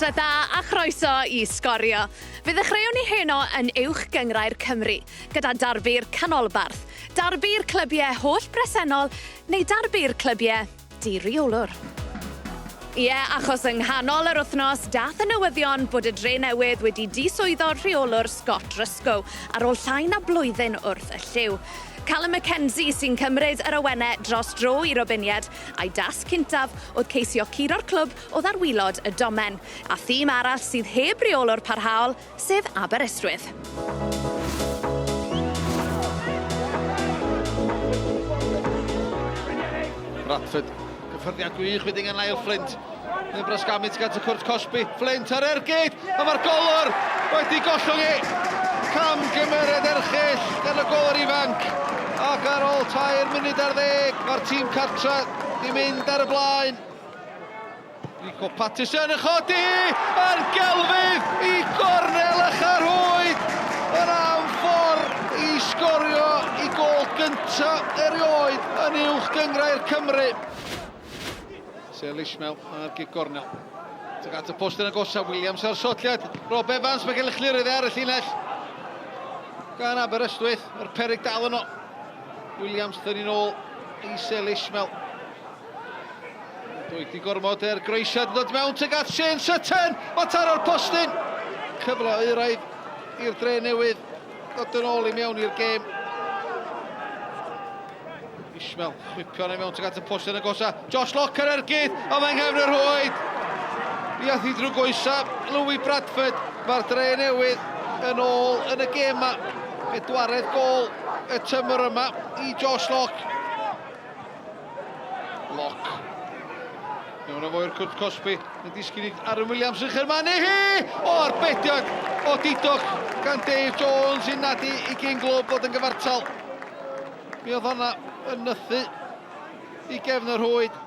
Tro dda a chroeso I Sgorio. Fe ddechreuwn ni heno yn uwch gyngrau'r Cymru, gyda darbu'r canolbarth, darbu'r clybiau holl bresennol, neu darbu'r clybiau di-reolwr. Ie, achos yng nghanol yr wythnos, dath y newyddion bod y dre newydd wedi diswyddo'r rheolwr Scott Rysgo ar ôl llai na blwyddyn wrth y lliw. Callum Mackenzie sy'n cymryd yr awenau dros dro i'r obiniad, a'i das cyntaf oedd ceisio curo'r clwb oedd ar wilod y domen, a thîm arall sydd heb reolwr parhaol, sef Aberystwyth. Bradford, gyffyrddiad gwych wedi nghaneu'r Flint. Yn brasgamit gan y cwrt Cosby. Flint ar ergyd, a mae'r golwr wedi gollwng I. Cam gymeriad erchill gan y golwr ifanc. Ac ar ôl 3 munud ar 10, mae'r tîm cartra di mynd ar y blaen. Rico Patterson yn chodi, a'r gelfydd I gornel a charhwyd. Yn anffordd I sgorio I gol gynta erioed yn uwch gyngrau'r Cymru. Sel Ishmael ar gig gornel. Tuag at y post yn agosaf, Williams ar sotliad. Rob Evans, mae gael chlirydd ar y llinell. Gan Aberystwyth, mae'r peryg dal yno. Williams dyn ôl I Sel Ishmael. Dwyt I gormod groesiad yn dod mewn tuag at Shane Sutton. Mae taro'r postyn. Cyfle euraidd i'r dre newydd. Dod yn ôl I mewn i'r gêm. Ishmael chwipio yn mewn tuag at y postyn agosaf. Josh Locke ar ergyd, a mae'n nghefn yr hwyd. Iath I drwy goesa, Louis Bradford. Mae'r dre newydd yn ôl yn y gêm yma. Pedwaredd gol y tymor yma I Josh Locke. Locke. Mewn o foi'r cwrt Cosby. Yn disgyn I Aaron Williams yn chyrmanu hi. O, arbediad o didog gan Dave Jones I nadu I gyn glwb fod yn gyfartal. Mi oedd honna yn nythu I gefn yr hwyd.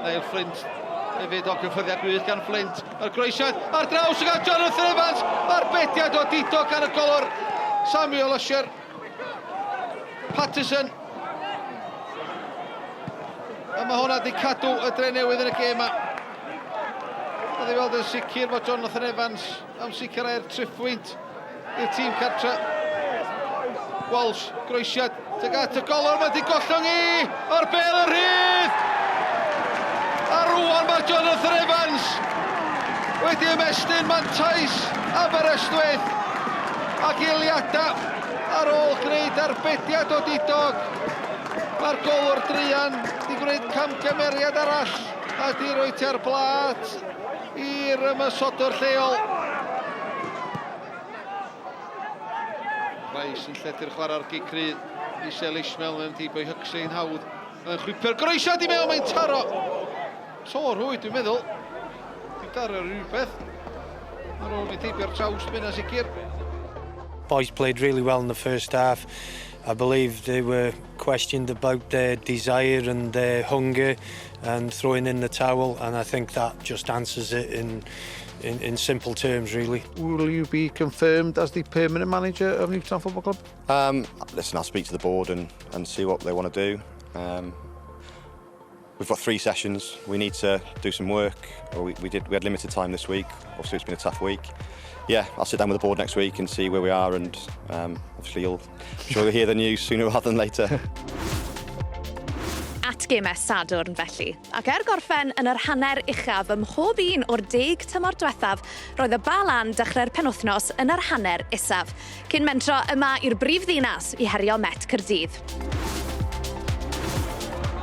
Neil Flint hefyd o gyffyddiad gwych gan Flint. Yr groesiad ar draws gan Jonathan Evans. Arbediad o didog gan y golwr Samuel Usher. Patterson. A mae hwnna wedi cadw y dre newydd yn y gêm yma. Oedd I weld yn sicr fod Jonathan Evans am sicrau'r triffwynt i'r tîm cartra. Walsh, groesiad, tuag at y golwr, mae wedi gollwng I, o'r bel yn rhydd. A rwan mae Jonathan Evans wedi ymestyn mantais Aberystwyth. Ac eiliadau ar ôl gwneud arbediad o didog. Mae'r golwr druan wedi gwneud camgymeriad arall a di roi ti ar blat i'r ymysodwr lleol. Rice yn lledu'r chwarae'r gig cryf I Sel Ishmael mewn diboi Huxley'n hawdd. Mae'n chwipio'r groesiad I mewn, mae'n taro. So'r hwyd dwi'n meddwl. Dwi'n daro rhywbeth. Ar ôl mi dibio'r traws, mynd a sicr. Boys played really well in the first half. I believe they were questioned about their desire and their hunger and throwing in the towel, and I think that just answers it in simple terms, really. Will you be confirmed as the permanent manager of Newtown Football Club? Listen, I'll speak to the board and see what they want to do. We've got 3 sessions. We need to do some work. We had limited time this week. Obviously, it's been a tough week. Yeah, I'll sit down with the board next week and see where we are, and obviously I'm sure you'll hear the news sooner rather than later. At gemau Sadwrn felly, ac gorffen yn yr hanner uchaf ym mhob un o'r 10 tymor diwethaf, roedd y Bala'n dechrau'r penwythnos yn yr hanner isaf, cyn mentro yma i'r brif ddinas I herio Met Caerdydd.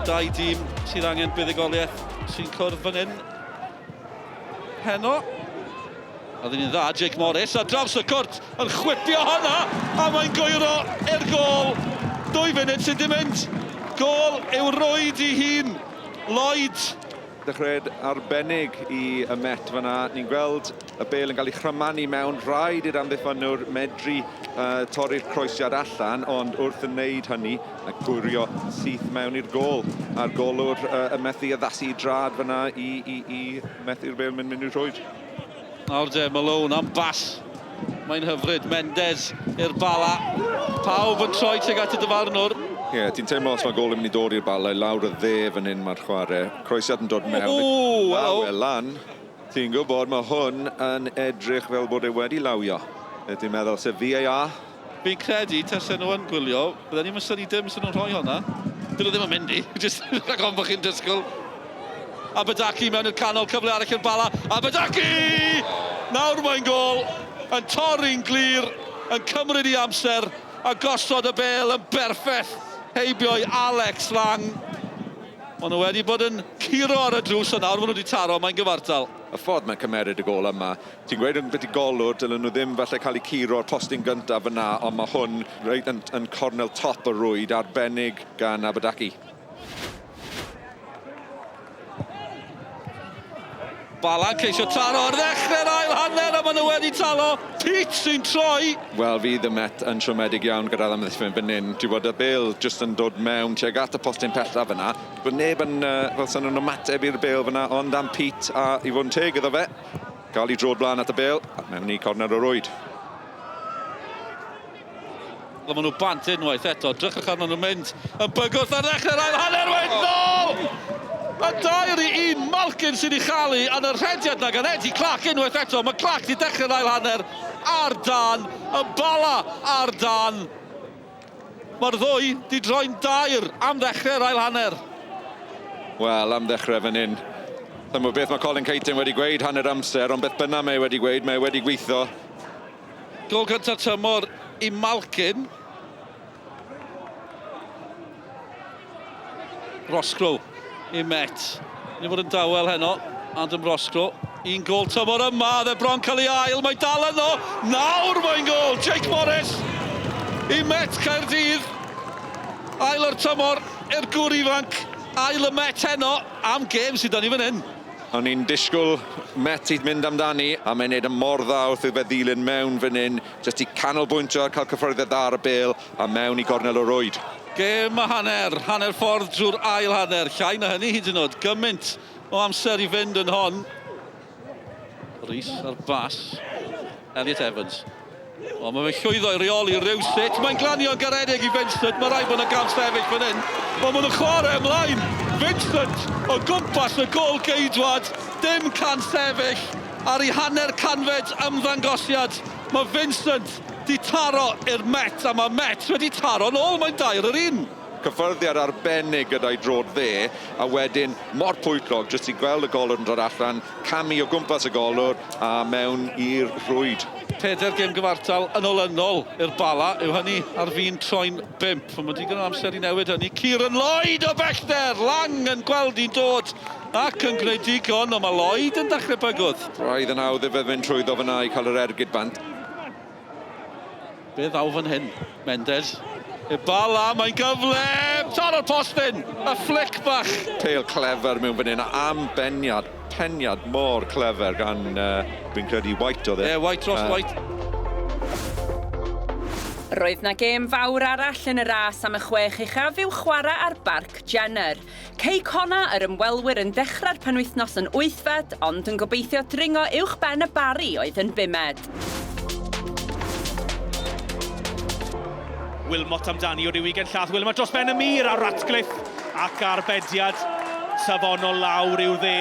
2 dîm sydd angen buddugoliaeth sy'n cwrdd fan hyn. Pennod. A ddyn ni'n dda, Jake Morris, a draws y cwrt yn chwipio honna, a mae'n goero i'r gol. 2 funud sydd ddim mynd. Gol yw roed I hun. Lloyd. Dechreuad arbennig I y Met fyna. Ni'n gweld y bel yn cael ei chrymanu mewn. Rhaid i'r amddiffynwr medru torri'r croesiad allan, ond wrth yn neud hynny, a gwrio syth mewn i'r gol. A'r golwr y methu addasu drad fyna I methu'r bel mynd i'w rhwyd. Nawr de, Malone am bas. Mae'n hyfryd, Mendes i'r Bala. Pawb yn troi tuag at y dyfarnwr. Ie, ti'n teimlo os mae gol yn mynd i dod i'r Bala, lawr y dde fan hyn mae'r chwarae. Croesiad yn dod mewn. Wel, lan. Ti'n gwybod, mae hwn yn edrych fel bod e wedi lawio. Dwi'n meddwl sef VAR. Fi'n credu, tasen nhw yn gwylio, bydden ni'n syni dim sy'n nhw'n rhoi hwnna. Dyn nhw ddim yn mynd i, jyst rhag ofn bod chi'n disgwyl. Aberystwyth mewn i'r canol, cyfle arall i'r Bala. Aberystwyth! Nawr mae'n gol, yn torri'n glir, yn cymryd i amser, a gosod y bel yn berffeth. Heibio'i Alex Lang. Ond nhw wedi bod yn curo ar y drws, a nawr maen nhw wedi taro, mae'n gyfartal. Y ffordd mae'n cymeryd y gol yma. Ti'n gweud yn beth i golwr, dylen nhw ddim falle cael eu curo o'r postyn gyntaf yna, ond mae hwn reit yn cornel top y rwyd arbennig gan Aberystwyth. Bala ceisio taro ar ddechrau'r ail hanner a maen nhw wedi talo. Pete sy'n troi. Wel, fydd y Met yn siomedig iawn gyda'r amddiffyn fan hyn. Ti'n bod y bel jyst yn dod mewn tuag at y postyn pellaf fyna. Bod neb yn fel sy'n nhw'n ymateb i'r bel fyna, ond am Pete a i fod yn teg iddo fe. Gael i drod blaen at y bel, a mewn i corner o rwyd. Wel, maen nhw bant unwaith eto, drychwch arno nhw'n mynd yn bygwth ar ddechrau'r ail hanner wedi nôl! A 2-1 Malkin sy'n ei chalu yn y rhediad na gan Eddie Clark unwaith eto. Mae Clark di dechrau'r ail hanner ar dan, y Bala ar dan. Mae'r ddwy di droi'n dair am ddechrau'r ail hanner. Wel, am ddechrau fan hyn. Ddim o beth mae Colin Caton wedi gweud hanner amser, ond beth bynnag mae wedi gweud, mae wedi gweithio. Gol gyntaf tymor i Malkin. Roscrow i Met. Ni fod yn dawel heno. Adam Roscrow. Un gol tymor yma. Dde bron cael ei ail. Mae dal yno. Nawr mae'n gol. Jake Morris i Met Caerdydd. Ail o'r tymor i'r gŵr ifanc. Ail y Met heno am gêm sydd dan ni fan hyn. O'n i'n disgwyl Met i'd mynd amdani, a mae'n neud y mor dda wrth i fe ddilyn mewn fan hyn, jyst i canolbwyntio a cael cyffreddiad dda ar y bel, a mewn i gornel o rwyd. Gêm a hanner ffordd drwy'r ail hanner. Llai na hynny hyd yn oed. Gymaint o amser i fynd yn hon. Rhys ar bas. Elliot Evans. O, mae fe'n llwyddo i reoli rywsut. Mae'n glanio'n garedig i Vincent. Mae rai bod yna gam sefyll fan hyn. O, maen nhw'n chwarae ymlaen. Vincent o gwmpas y gol geidwad. Dim can sefyll ar ei hanner canfed ymddangosiad. Mae Vincent di taro i'r Met, a mae Met wedi taro nôl, mae'n 2-1. Cyffyrddiad arbennig gyda'i drod dde, a wedyn mor pwyllog, jyst i gweld y golwr yn dod allan, camu o gwmpas y golwr, a mewn i'r rwyd. 4 gêm gyfartal yn olynol i'r Bala, yw hynny ar fin troi'n 5. Mae digon o amser i newid hynny. Kieran Lloyd o bellter, Lang yn gweld i'n dod ac yn gwneud digon, ond mae Lloyd yn dechrau bygwth. Roedd yn hawdd i fe fynd trwyddo fyna i cael yr ergyd bant. Be ddaw fan hyn? Mendes. Y Bala, mae'n gyfle! Taro'r postyn! A flic bach! Pêl clefer mewn fan hyn, a am peniad mor clefer gan, fi'n credu, White o dde. White dros White. Roedd na gêm fawr arall yn y ras am y 6 uchaf i'w chwarae ar Barc Jenner. Connah yr ymwelwyr yn dechrau'r penwythnos yn 8fed, ond yn gobeithio dringo uwch ben y Bari oedd yn 5ed. Wilmot amdani o ryw ugen llath. Wilmot dros ben y mir ar Ratcliffe ac ar bediad safonol lawr i'w dde.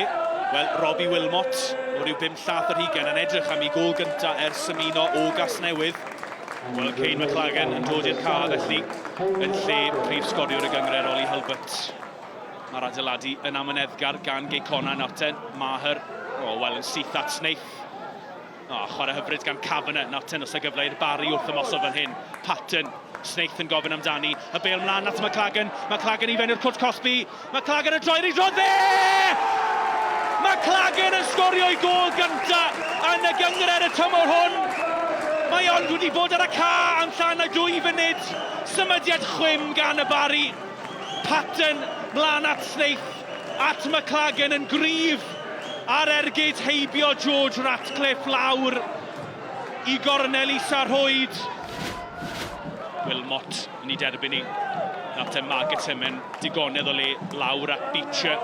Wel, Robbie Wilmot o ryw 5 llath ar hugen yn edrych am ei gol gyntaf ers ymuno o Gasnewydd. Wel, Cain McLagan yn dod i'r car felly yn lle prif sgoriwr y gyngred Oli Hulbert. Mae'r adeiladu yn amyneddgar gan Connah Narten. Maher, wel, yn syth at Snaith. Chwarae hyfryd gan Cabernet. Narten os y gyfle i'r Bari wrth ymosod fan hyn. Patton. Snaith yn gofyn amdani, y bel mlaen at McLagan i fewn i'r cwrt Cosby, McLagan yn droi'r i drod dde! McLagan yn sgorio i gol gynta yn y gyngred y tymor hwn. Mae ond wedi bod ar y ca am llawn a 2 funud, symudiad chwym gan y Bari. Patton mlaen at Snaith, at McLagan yn gryf ar ergyd heibio George Ratcliffe lawr i gornel Sarhwyd. Wilmot yn ei derbyn ni. Nath Margaret yn digonedd o le lawr at Beecher.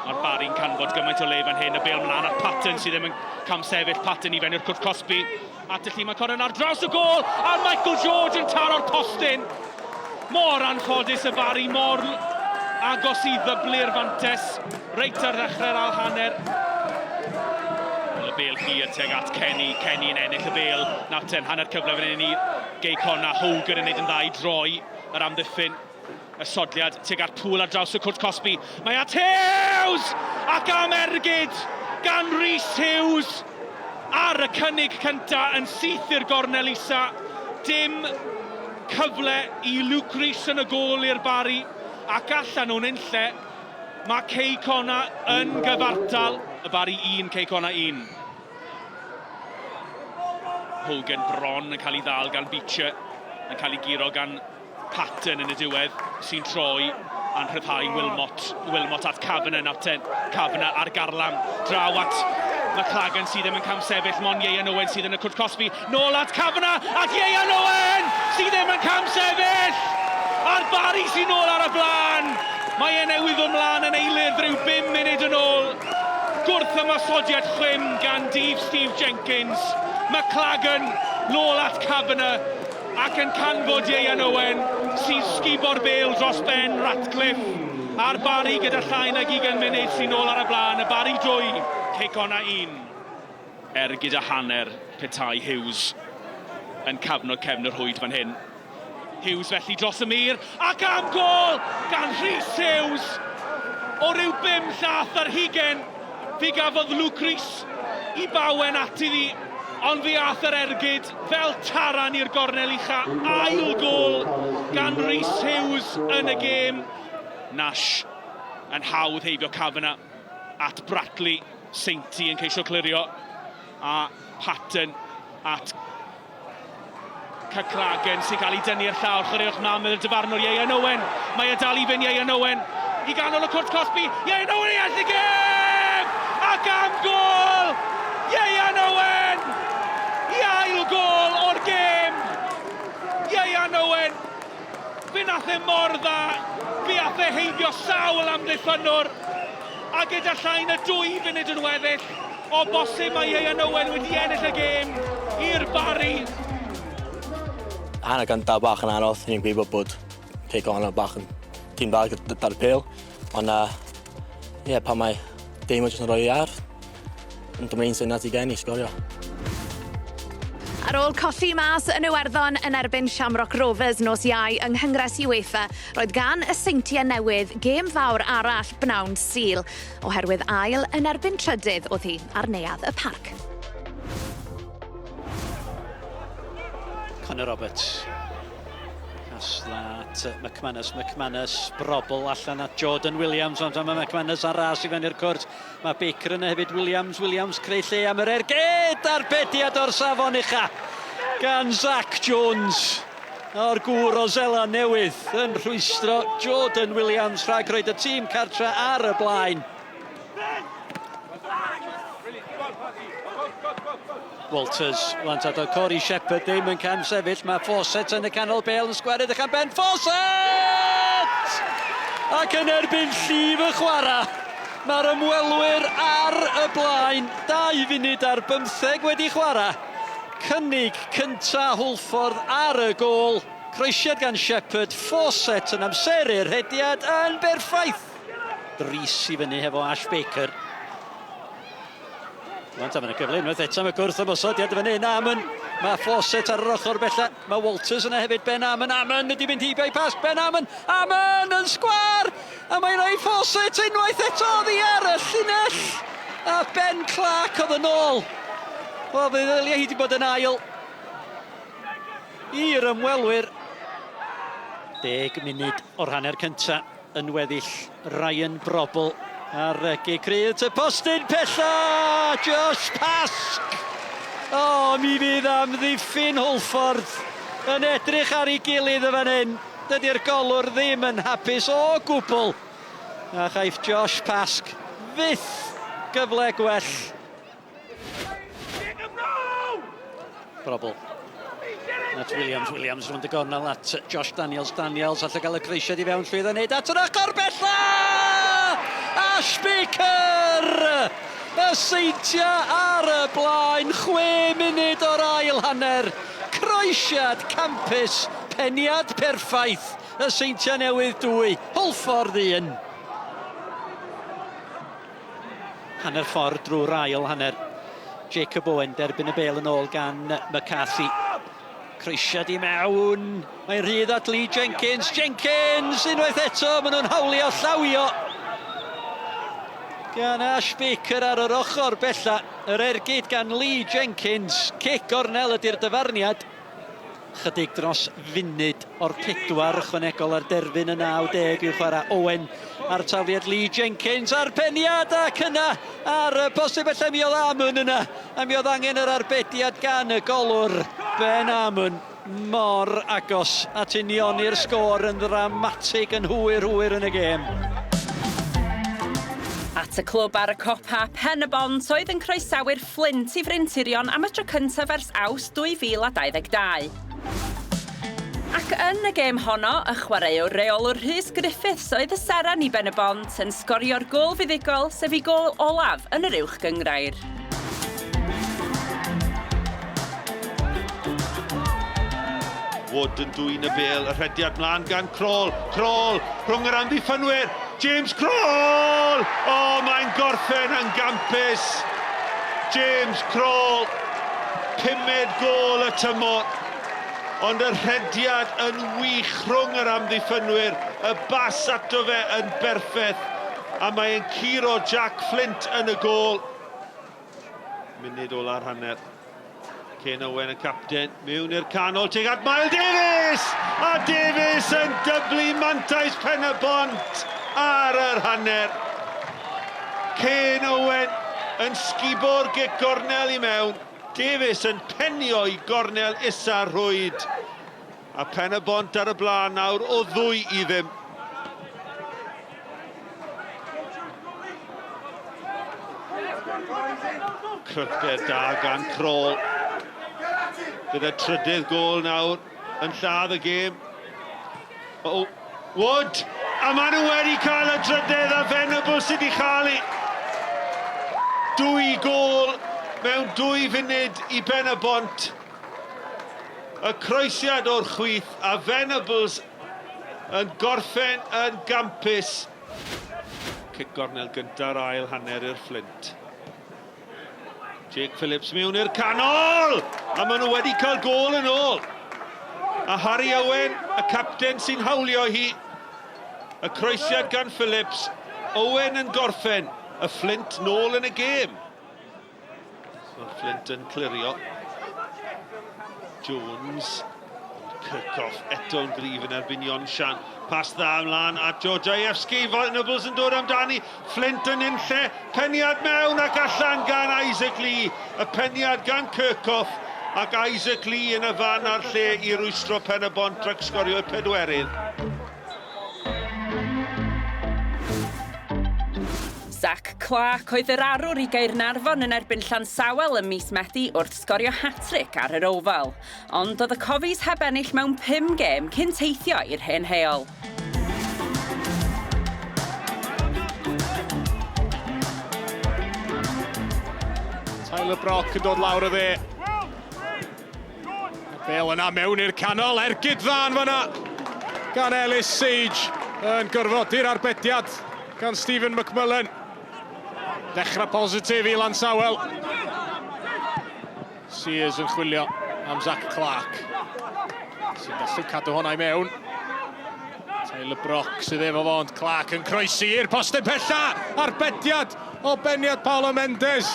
Mae'r Bari'n canfod gymaint o le fan hyn. Y bel mlaen at Patton sydd ddim yn cam sefyll. Patton i fewn i'r cwrt Cosby. At y lle mae Connah ar draws y gol. A Michael George yn taro'r postyn. Mor anffodus y Bari, mor agos i ddyblu'r fantes. Reit ar ddechrau'r ail hanner. Y bêl hir tuag at Kenny yn ennill y bêl. Nawr ten, hanner cyfle fan hyn i Gay Connah, Hogan yn neud yn dda i droi yr amddiffyn. Y sodliad tuag at pŵl ar draws y cwrt Cosby. Mae at Hughes! Ac am ergyd gan Rhys Hughes ar y cynnig cynta yn syth i'r gornel isa. Dim cyfle i Luke Rhys yn y gôl i'r Bari. Ac allan nhw'n unlle, mae Cay Connah yn gyfartal. Y Bari 1, Cay Connah 1. Hogan bron yn cael ei ddal gan Beecher, yn cael ei giro gan Patton yn y diwedd, sy'n troi a'n rhyddhau Wilmot at Kavanagh nawr ten. Kavanagh ar garlam, draw at McLagan sydd ddim yn camsefyll, mon Ieuan Owen sydd yn y cwrt Cosby. Nôl at Kavanagh ac Ieuan Owen sydd ddim yn camsefyll! A'r Bari sy'n nôl ar y blaen! Mae e newydd ymlaen yn eilydd rhyw 5 munud yn ôl. Gwrth ymosodiad chwym gan Steve Jenkins. McLagan nôl at Kavanagh ac yn canfod Ieuan Owen sy'n sgubo'r bêl dros ben Ratcliffe. A'r Bari gyda llai nag 20 munud sy'n nôl ar y blaen. Y Bari 2, Cay Connah 1. Gyda hanner petai Hughes yn cafnod cefn yr hwyd fan hyn. Hughes felly dros y mur ac am gol gan Rhys Hughes. O ryw 5 llath ar 20, fi gafodd Luke Rhys i bawen ati ddi. Ond fi ath yr ergyd fel taran i'r gornel ucha. Ail gol gan Rhys Hughes yn y gêm. Nash yn hawdd heibio Kavanagh at Brackley. Sainty yn ceisio clirio. A Patton at Caclagan sy'n cael ei dynnu'r llawr. Chwaraewch mlaen mewn y dyfarnwr Ieuan Owen. Mae e dal i fynd Ieuan Owen. I ganol y cwrt Cosby. Ieuan Owen i all y gêm! Ac am gol! Ieuan Owen! I ail gol o'r gêm! Ieuan Owen! Fe nath e mor dda. Fe ath e heibio sawl am ddifynwr. A gyda llain y 2 funud yn weddill, o bosib mae Ieuan Owen wedi ennill y gêm i'r Bari. Hanner gyntaf bach yn anodd, ni'n gwybod bod Cay Connah bach yn tîm bach gyda'r pêl. Ond pan mae Tymor jyst yn rhoi ar, yn dymlaen sy'n at i gen i sgorio. Ar ôl colli mas yn Iwerddon yn erbyn Shamrock Rovers nos Iau yng Nghyngres UEFA, roedd gan y Seintiau newydd gêm fawr arall bnawn Sul, oherwydd ail yn erbyn trydydd oedd hi ar neuadd y parc. Connor Roberts. Pass that McManus, brobl allan at Jordan Williams, ond mae McManus ar ras i fewn i'r cwrt. Mae Baker yna hefyd, Williams creu lle am yr ergyd arbediad o'r safon ucha gan Zach Jones. O'r gŵr o Zela newydd yn rhwystro Jordan Williams rhag roed y tîm cartre ar y blaen. Walters, wantad o Corey Shepherd ddim yn cam sefyll. Mae Fawcett yn y canol bêl yn sgwared eich am ben. Fawcett! Ac yn erbyn llif y chwarae. Mae'r ymwelwyr ar y blaen. 2 funud ar 15 wedi chwarae. Cynnig cynta Hwlffordd ar y gôl. Croesiad gan Shepherd. Fawcett yn amseru'r hediad yn berffaith. Dris i fyny hefo Ash Baker. Rwan tam yn y cyfle unwaith eto, mae gwrth ymosodiad fan hyn, Amon. Mae Fawcett ar yr ochr bella. Mae Walters yna hefyd, Ben Amon. Amon ydi fynd hibio i pas, Ben Amon. Amon yn sgwar! A mae'n rhoi Fawcett unwaith eto oddi ar y llinell. A Ben Clark oedd yn ôl. Wel, fe ddylia hi wedi bod yn ail. I'r ymwelwyr. 10 munud o'r hanner cynta yn weddill Ryan Brobl. Ar regi Cryd y postyn pella! Josh Pask! O, mi fydd am ddiffyn Hwlffordd yn edrych ar ei gilydd y fan hyn. Dydy'r golwr ddim yn hapus o gwbl. A chaiff Josh Pask fyth gyfle gwell. Brobl. At Williams rwy'n dy gornel at Josh Daniels. Allai gael y creisiad i fewn llwydd yn neud at yr ochr bella! Ash Baker! Y Seintia ar y blaen, 6 munud o'r ail hanner. Croesiad campus, peniad perffaith y Seintiau Newydd 2, Hwlffordd 1. Hanner ffordd drwy'r ail hanner. Jacob Owen derbyn y bel yn ôl gan McCarthy. Croesiad i mewn. Mae'n rhydd at Lee Jenkins. Jenkins unwaith eto, maen nhw'n hawlio llawio. Gan Ash Baker ar yr ochr bella. Yr ergyd gan Lee Jenkins. Cic gornel ydy'r dyfarniad. Chydig dros funud o'r 4 ychwanegol ar derfyn y 90 i'w chwarae Owen ar taliad Lee Jenkins a'r peniad ac yna ar y posib ella mi oedd Amon yna a mi oedd angen yr arbediad gan y golwr Ben Amon mor agos at unioni'r sgôr yn ddramatig yn hwyr yn y gêm. At y clwb ar y copa, Pen-y-Bont oedd yn croesawu'r Flint i Frynturion am y tro cyntaf ers Awst 2022. Ac yn y gêm honno, y chwaraewr reolwr Rhys Griffiths oedd y seran i Pen-y-Bont yn sgorio'r gôl fuddigol sef i gôl olaf yn yr uwch gyngrair. Wood yn dwy'n y bel, y rhediad mlaen gan Kroll, rhwng yr amddiffynwyr, James Kroll! Mae'n gorffen yn gampus. James Kroll, 5 gôl y tymor. Ond y rhediad yn wych rhwng yr amddiffynwyr, y bas ato fe yn berffeth, a mae'n curo Jack Flint yn y gôl. Munud ola'r hanner. Ken Owen y capten, mewn i'r canol, tuag at Miles Davies! A Davies yn dyblu mantais Pen-y-Bont ar yr hanner. Ken Owen yn sgubo'r gic gornel i mewn. Davies yn penio i gornel isa rhwyd. A Pen-y-Bont ar y blaen nawr o 2-0. Cryfder da gan Kroll. Gyda trydydd gôl nawr yn lladd y gêm. Wood! A maen nhw wedi cael y trydydd a Venables sydd wedi chael 2 gôl mewn 2 funud i Pen-y-Bont. Y croesiad o'r chwith a Venables yn gorffen yn gampus. Cic gornel gynta'r ail hanner i'r Flint. Jake Phillips mewn i'r canol! A maen nhw wedi cael gôl yn ôl. A Harry Owen, y capten sy'n hawlio hi. Y croesiad gan Phillips. Owen yn gorffen. Y Flint nôl yn y gêm. So Flint yn clirio. Jones. Kirkhoff eto'n gryf yn erbyn Jon-Sian. Pas dda ymlaen at Georgievski. Venables yn dod amdani. Flint yn unlle. Peniad mewn ac allan gan Isaac Lee. Y peniad gan Kirkhoff. Ac Isaac Lee yn y fan ar lle i rwystro Pen-y-Bont rhag sgorio'r 4. Zach Clark oedd yr arwr i Caernarfon yn erbyn Llansawel ym mis Medi wrth sgorio hat-trick ar yr ofal. Ond oedd y Cofis heb ennill mewn 5 gêm cyn teithio i'r hen heol. Tyler Brock yn dod lawr o dde. Bel yna mewn i'r canol, ergyd ddan fyna. Gan Ellis Sage yn gorfodi'r arbediad gan Stephen McMullen. Dechrau positif i Lansawel. Sears yn chwilio am Zach Clark. Sy'n gallu cadw hwnna i mewn. Tyler Brock sydd efo fo, ond Clark yn croesi i'r postyn pella. Arbediad o beniad Paolo Mendes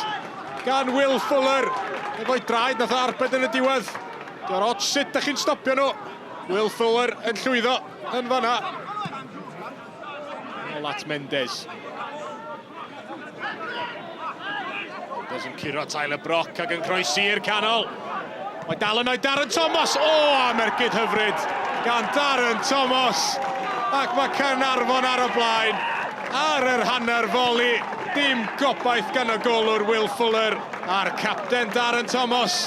gan Will Fuller. Efo'i draed nath arbed yn y diwedd. Diolch ots sut ydych chi'n stopio nhw. Will Fuller yn llwyddo yn fanna. Nôl at Mendes. Mendes yn curo Tyler Brock ac yn croesi i'r canol. Mae dal yn oed Darren Thomas. Am ergyd hyfryd gan Darren Thomas. Ac mae Caernarfon ar y blaen. Ar yr hanner foli. Dim gobaith gan y golwr Will Fuller. A'r capten Darren Thomas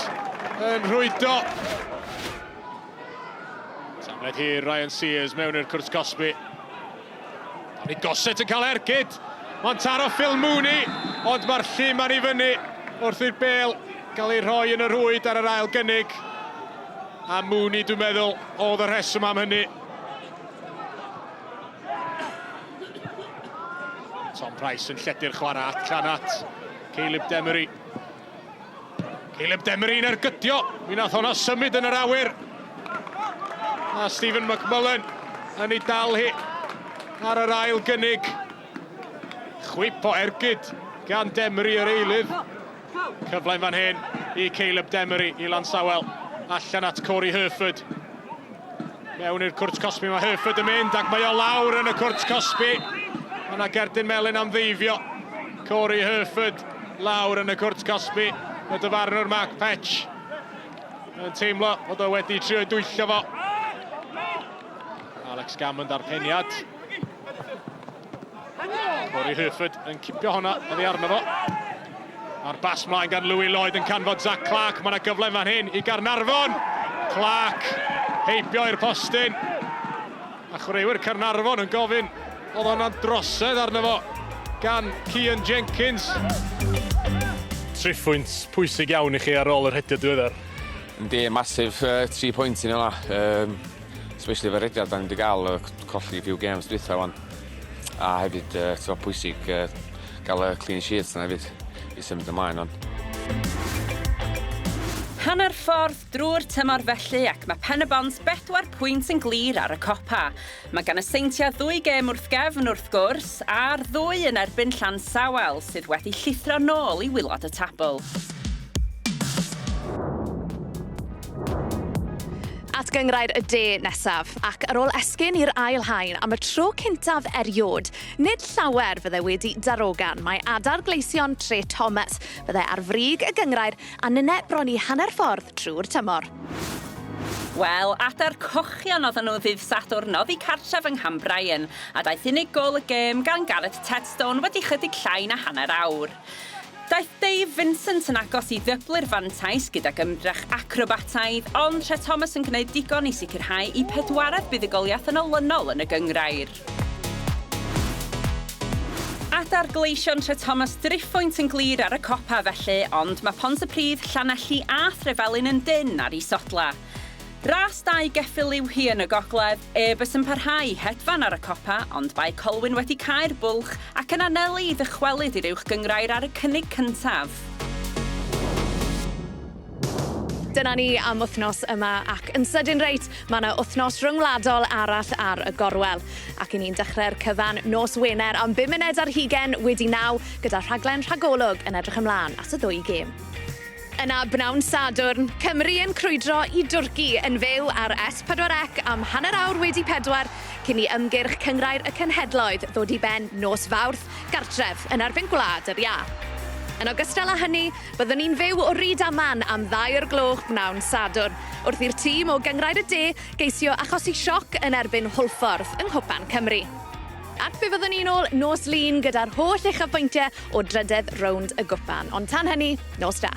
yn rhwydo. Tamled hir Ryan Sears mewn i'r cwrs Cosby. Danny Gossett yn cael ergyd. Mae'n taro Phil Mooney, ond mae'r llym ar ei fyny wrth i'r bel gael ei rhoi yn y rwyd ar yr ail gynnig. A Mooney, dwi'n meddwl, oedd y rheswm am hynny. Tom Price yn lledu'r chwarae allan at Caleb Demery. Caleb Demery yn ergydio. Mi nath hwnna symud yn yr awyr. A Stephen McMullen yn ei dal hi ar yr ail gynnig. Chwip o ergyd gan Demery yr eilydd. Cyfle fan hyn i Caleb Demery i Lansawel. Allan at Corey Herford. Mewn i'r cwrt cosbi, mae Herford yn mynd ac mae o lawr yn y cwrt cosbi. Mae yna Gerdyn Melyn am ddeifio. Corey Herford lawr yn y cwrt cosbi. Y dyfarnwr Mark Petch yn teimlo bod o wedi trio dwyllio fo. Alex Gammond ar peniad. Corey Herford yn cipio honna oddi arno fo. A'r bas mlaen gan Louis Lloyd yn canfod Zach Clark. Mae yna gyfle fan hyn i Caernarfon. Clark heibio i'r postyn. A chwaraewyr Caernarfon yn gofyn oedd hwnna'n drosedd arno fo gan Cian Jenkins. 3 phwynt pwysig iawn i chi ar ôl yr hediad diweddar. Yndi, masif 3 pwynt i ni yna. Especially fe rediad da ni wedi gael colli few games dwytha wan. A hefyd pwysig gael y clean sheets yna hefyd i symud ymlaen ond. Hanner ffordd drwy'r tymor felly ac mae Pen-y-Bont 4 pwynt yn glir ar y copa. Mae gan y Seintiau 2 gêm wrth gefn wrth gwrs a'r 2 yn erbyn Llansawel sydd wedi llithro nôl i wilod y tabl. At gyngrair y de nesaf, ac ar ôl esgyn i'r ail haen am y tro cyntaf eriod, nid llawer fyddai wedi darogan. Mae adar gleision Tre Thomas fyddai ar frig y gyngrair a nyne bron i hanner ffordd trwy'r tymor. Wel, adar cochion oedden nhw ddydd Sadwrn oedd i cartref yng Nghambrian a daeth unig gol y gêm gan Gareth Tedstone wedi chydig llai na hanner awr. Daeth Dave Vincent yn agos i ddyblu'r fantais gydag ymdrech acrobataidd, ond Tre Thomas yn gwneud digon i sicrhau i 4edd buddigoliaeth yn olynol yn y gyngrair. Adar gleision Tre Thomas 3 pwynt yn glir ar y copa felly, ond mae Pontypridd, Llanelli a Threfelyn yn dyn ar isodla. Ras 2 geffil yw hi yn y gogledd, bys yn parhau hedfan ar y copa, ond bai Colwyn wedi cael bwlch ac yn anelu i ddychwelyd i'r uwch gyngrair ar y cynnig cyntaf. Dyna ni am wythnos yma ac yn sydyn reit, mae yna wythnos rhyngwladol arall ar y gorwel. Ac i ni'n dechrau'r cyfan nos Wener am 5 munud ar hugen wedi 9 gyda rhaglen rhagolwg yn edrych ymlaen at y 2 gêm. Yna bnawn Sadwrn, Cymru yn crwydro i Dwrci yn fyw ar S4C am hanner awr wedi 4 cyn i ymgyrch cyngrair y cenhedloedd ddod i ben nos Fawrth gartref yn erbyn gwlad yr Ia. Yn ogystal â hynny, byddwn ni'n fyw o Rydaman am 2 o'r gloch bnawn Sadwrn, wrth i'r tîm o gyngrair y de geisio achosi sioc yn erbyn Hwlffordd yng Nghwpan Cymru. Ac fe fyddwn ni'n ôl nos lun gyda'r holl uchafbwyntiau o drydydd rownd y gwpan, ond tan hynny, nos da.